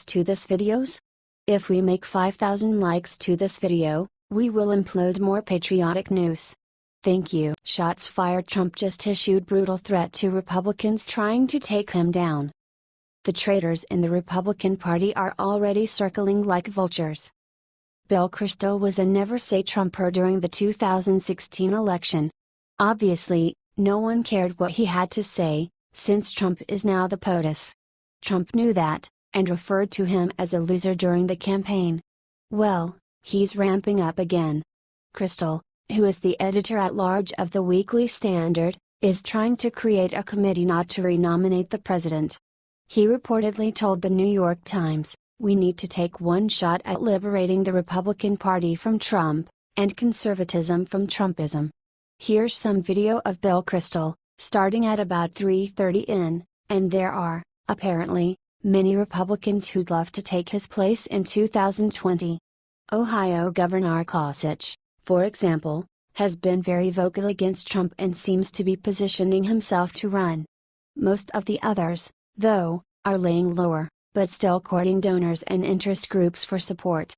likes to this videos? If we make 5,000 likes to this video, we will upload more patriotic news. Thank you. Shots fired. Trump just issued brutal threat to Republicans trying to take him down. The traitors in the Republican Party are already circling like vultures. Bill Kristol was a never-say-Trumper during the 2016 election. Obviously, no one cared what he had to say, since Trump is now the POTUS. Trump knew that, and referred to him as a loser during the campaign. Well, he's ramping up again. Kristol, who is the editor-at-large of the Weekly Standard, is trying to create a committee not to renominate the president. He reportedly told the New York Times, "We need to take one shot at liberating the Republican Party from Trump, and conservatism from Trumpism." Here's some video of Bill Kristol, starting at about 3:30 in, and there are, apparently, many Republicans who'd love to take his place in 2020. Ohio Governor Kasich, for example, has been very vocal against Trump and seems to be positioning himself to run. Most of the others, though, are laying lower, but still courting donors and interest groups for support.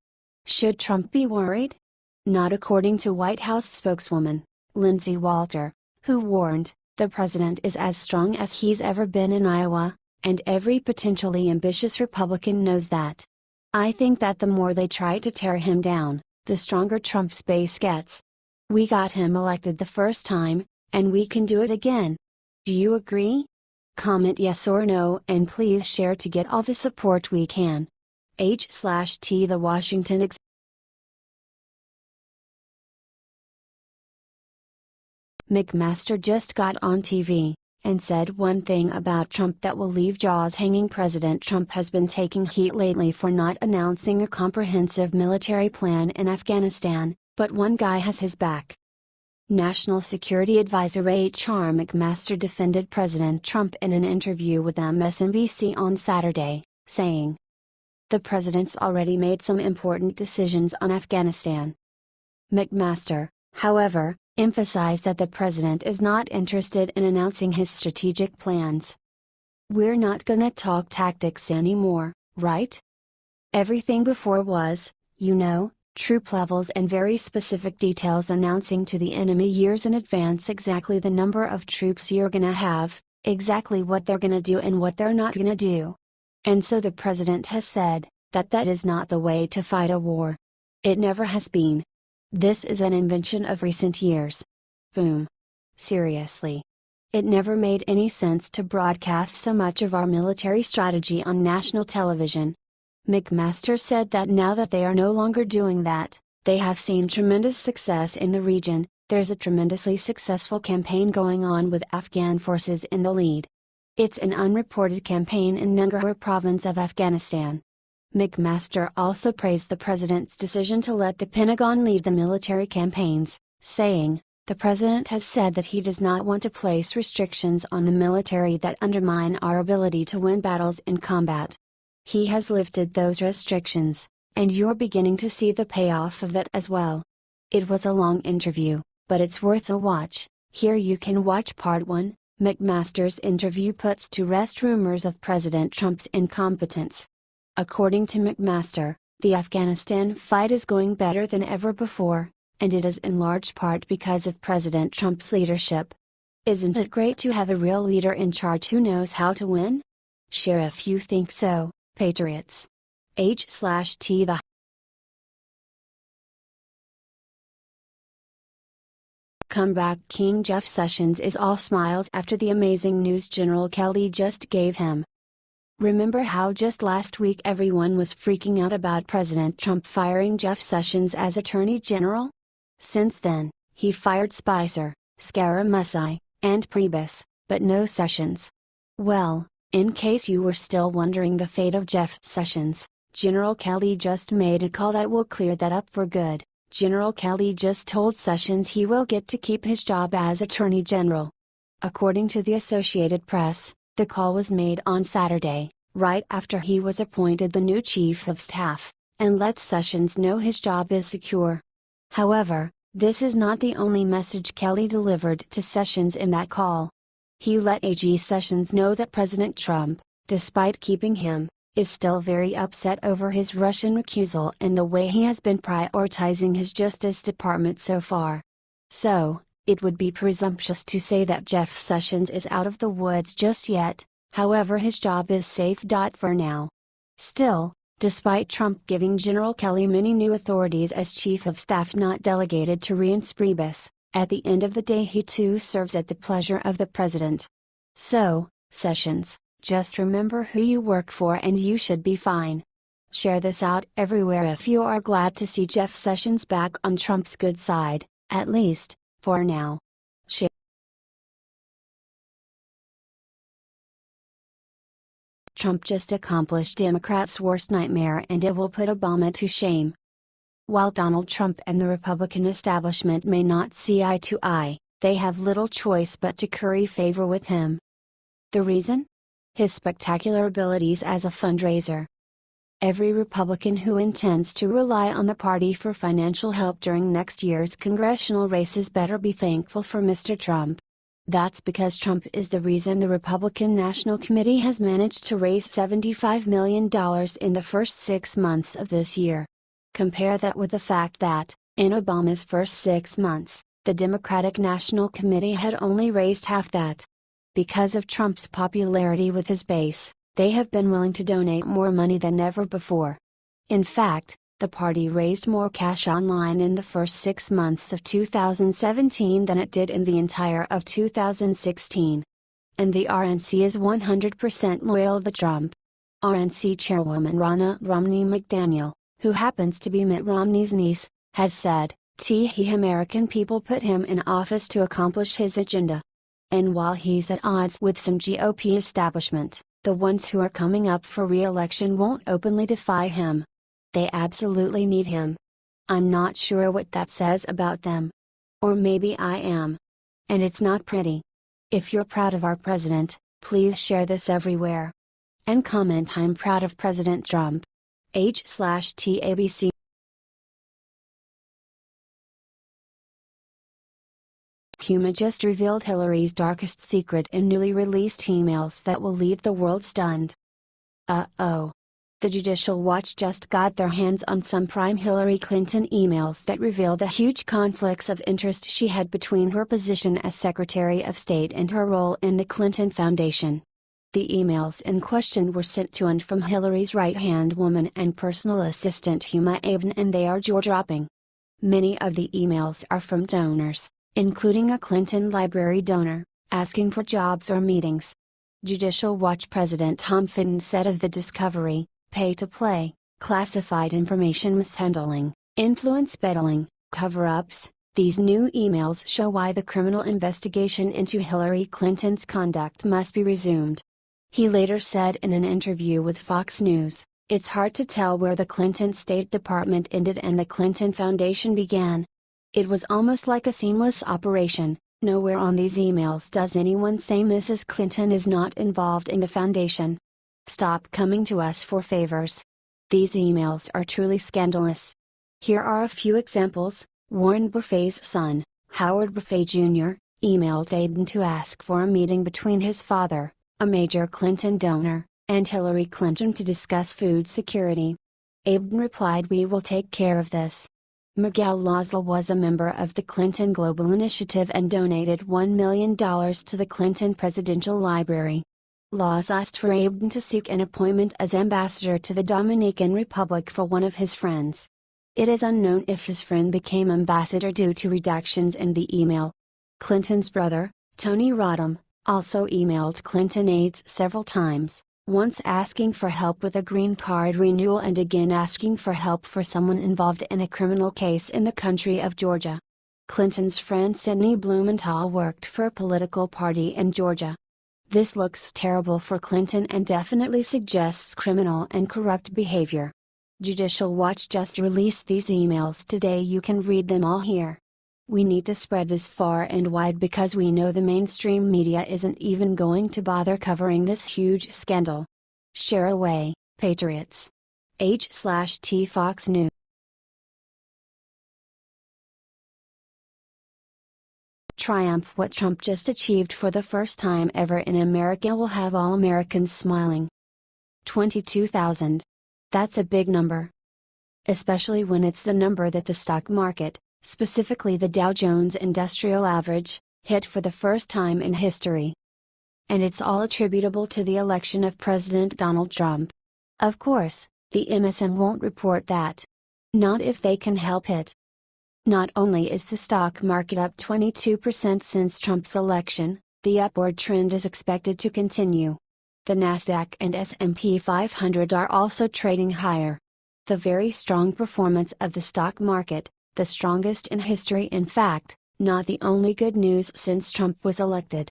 Should Trump be worried? Not according to White House spokeswoman Lindsay Walter, who warned, "The president is as strong as he's ever been in Iowa, and every potentially ambitious Republican knows that. I think that the more they try to tear him down, the stronger Trump's base gets. We got him elected the first time, and we can do it again. Do you agree? Comment yes or no and please share to get all the support we can." H/T The Washington McMaster just got on TV, and said one thing about Trump that will leave jaws hanging. President Trump has been taking heat lately for not announcing a comprehensive military plan in Afghanistan, but one guy has his back. National Security Advisor H.R. McMaster defended President Trump in an interview with MSNBC on Saturday, saying, "The president's already made some important decisions on Afghanistan." McMaster, however, emphasized that the president is not interested in announcing his strategic plans. "We're not gonna talk tactics anymore, right? Everything before was, troop levels and very specific details announcing to the enemy years in advance exactly the number of troops you're gonna have, exactly what they're gonna do and what they're not gonna do. And so the president has said, that is not the way to fight a war. It never has been. This is an invention of recent years." Boom. Seriously. It never made any sense to broadcast so much of our military strategy on national television. McMaster said that now that they are no longer doing that, they have seen tremendous success in the region. There's a tremendously successful campaign going on with Afghan forces in the lead. It's an unreported campaign in Nangarhar province of Afghanistan. McMaster also praised the president's decision to let the Pentagon lead the military campaigns, saying, "The president has said that he does not want to place restrictions on the military that undermine our ability to win battles in combat. He has lifted those restrictions, and you're beginning to see the payoff of that as well." It was a long interview, but it's worth a watch. Here you can watch part 1. McMaster's interview puts to rest rumors of President Trump's incompetence. According to McMaster, the Afghanistan fight is going better than ever before, and it is in large part because of President Trump's leadership. Isn't it great to have a real leader in charge who knows how to win? Share if you think so, patriots. H/T The Comeback King Jeff Sessions is all smiles after the amazing news General Kelly just gave him. Remember how just last week everyone was freaking out about President Trump firing Jeff Sessions as Attorney General? Since then, he fired Spicer, Scaramucci, and Priebus, but no Sessions. Well, in case you were still wondering the fate of Jeff Sessions, General Kelly just made a call that will clear that up for good. General Kelly just told Sessions he will get to keep his job as Attorney General. According to the Associated Press, the call was made on Saturday, right after he was appointed the new Chief of Staff, and lets Sessions know his job is secure. However, this is not the only message Kelly delivered to Sessions in that call. He let AG Sessions know that President Trump, despite keeping him, is still very upset over his Russian recusal and the way he has been prioritizing his Justice Department so far. So, it would be presumptuous to say that Jeff Sessions is out of the woods just yet, however his job is safe. For now. Still, despite Trump giving General Kelly many new authorities as Chief of Staff not delegated to Reince Priebus, at the end of the day he too serves at the pleasure of the President. So, Sessions, just remember who you work for and you should be fine. Share this out everywhere if you are glad to see Jeff Sessions back on Trump's good side, at least, for now. Share. Trump just accomplished Democrats' worst nightmare and it will put Obama to shame. While Donald Trump and the Republican establishment may not see eye to eye, they have little choice but to curry favor with him. The reason? His spectacular abilities as a fundraiser. Every Republican who intends to rely on the party for financial help during next year's congressional races better be thankful for Mr. Trump. That's because Trump is the reason the Republican National Committee has managed to raise $75 million in the first 6 months of this year. Compare that with the fact that, in Obama's first 6 months, the Democratic National Committee had only raised half that. Because of Trump's popularity with his base, they have been willing to donate more money than ever before. In fact, the party raised more cash online in the first 6 months of 2017 than it did in the entire of 2016. And the RNC is 100% loyal to Trump. RNC Chairwoman Ronna Romney McDaniel, who happens to be Mitt Romney's niece, has said, "He American people put him in office to accomplish his agenda. And while he's at odds with some GOP establishment, the ones who are coming up for re-election won't openly defy him. They absolutely need him. I'm not sure what that says about them. Or maybe I am. And it's not pretty. If you're proud of our president, please share this everywhere. And comment I'm proud of President Trump. /TABC. Huma just revealed Hillary's darkest secret in newly released emails that will leave the world stunned. Uh-oh. The Judicial Watch just got their hands on some prime Hillary Clinton emails that reveal the huge conflicts of interest she had between her position as Secretary of State and her role in the Clinton Foundation. The emails in question were sent to and from Hillary's right-hand woman and personal assistant Huma Abedin, and they are jaw-dropping. Many of the emails are from donors, including a Clinton Library donor, asking for jobs or meetings. Judicial Watch President Huffington said of the discovery, pay-to-play, classified information mishandling, influence peddling, cover-ups, these new emails show why the criminal investigation into Hillary Clinton's conduct must be resumed. He later said in an interview with Fox News, "It's hard to tell where the Clinton State Department ended and the Clinton Foundation began. It was almost like a seamless operation. Nowhere on these emails does anyone say Mrs. Clinton is not involved in the foundation. Stop coming to us for favors. These emails are truly scandalous." Here are a few examples. Warren Buffett's son, Howard Buffett Jr., emailed Abedin to ask for a meeting between his father, a major Clinton donor, and Hillary Clinton to discuss food security. Abedin replied, "We will take care of this." Miguel Lozal was a member of the Clinton Global Initiative and donated $1 million to the Clinton Presidential Library. Lozal asked for Abedin to seek an appointment as ambassador to the Dominican Republic for one of his friends. It is unknown if his friend became ambassador due to redactions in the email. Clinton's brother, Tony Rodham, also emailed Clinton aides several times, once asking for help with a green card renewal and again asking for help for someone involved in a criminal case in the country of Georgia. Clinton's friend Sidney Blumenthal worked for a political party in Georgia. This looks terrible for Clinton and definitely suggests criminal and corrupt behavior. Judicial Watch just released these emails today. You can read them all here. We need to spread this far and wide because we know the mainstream media isn't even going to bother covering this huge scandal. Share away, patriots. /T Fox News. Triumph. What Trump just achieved for the first time ever in America will have all Americans smiling. 22,000. That's a big number. Especially when it's the number that the stock market, specifically the Dow Jones Industrial Average, hit for the first time in history. And it's all attributable to the election of President Donald Trump. Of course, the MSM won't report that. Not if they can help it. Not only is the stock market up 22% since Trump's election, the upward trend is expected to continue. The Nasdaq and S&P 500 are also trading higher. The very strong performance of the stock market, the strongest in history in fact, not the only good news since Trump was elected.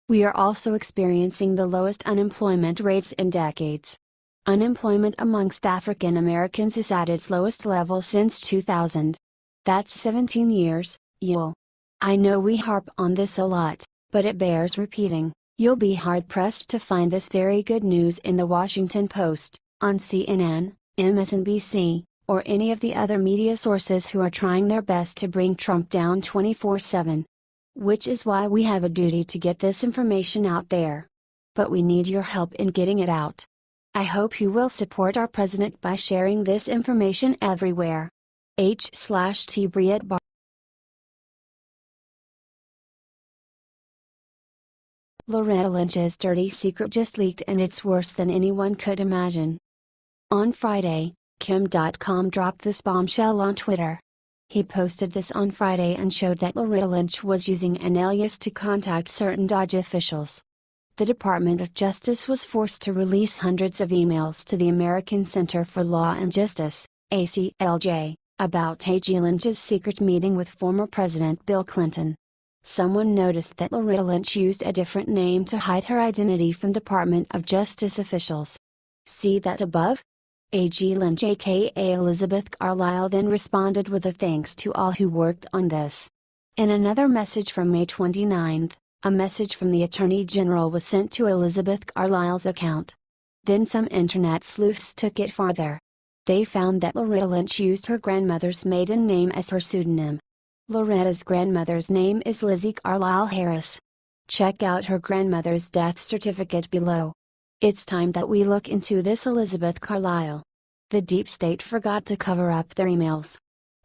We are also experiencing the lowest unemployment rates in decades. Unemployment amongst African Americans is at its lowest level since 2000. That's 17 years, y'all. I know we harp on this a lot, but it bears repeating. You'll be hard-pressed to find this very good news in the Washington Post, on CNN, MSNBC, or any of the other media sources who are trying their best to bring Trump down 24/7. Which is why we have a duty to get this information out there. But we need your help in getting it out. I hope you will support our president by sharing this information everywhere. h/t-briet-bar Loretta Lynch's dirty secret just leaked and it's worse than anyone could imagine. On Friday, Kim.com dropped this bombshell on Twitter. He posted this on Friday and showed that Loretta Lynch was using an alias to contact certain DOJ officials. The Department of Justice was forced to release hundreds of emails to the American Center for Law and Justice, ACLJ, about AG Lynch's secret meeting with former President Bill Clinton. Someone noticed that Loretta Lynch used a different name to hide her identity from Department of Justice officials. See that above? AG Lynch aka Elizabeth Carlisle then responded with a thanks to all who worked on this. In another message from May 29, a message from the Attorney General was sent to Elizabeth Carlisle's account. Then some internet sleuths took it farther. They found that Loretta Lynch used her grandmother's maiden name as her pseudonym. Loretta's grandmother's name is Lizzie Carlisle Harris. Check out her grandmother's death certificate below. It's time that we look into this Elizabeth Carlisle. The deep state forgot to cover up their emails.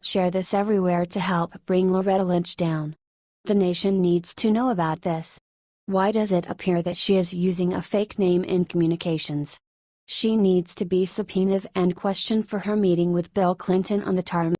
Share this everywhere to help bring Loretta Lynch down. The nation needs to know about this. Why does it appear that she is using a fake name in communications? She needs to be subpoenaed and questioned for her meeting with Bill Clinton on the tarmac.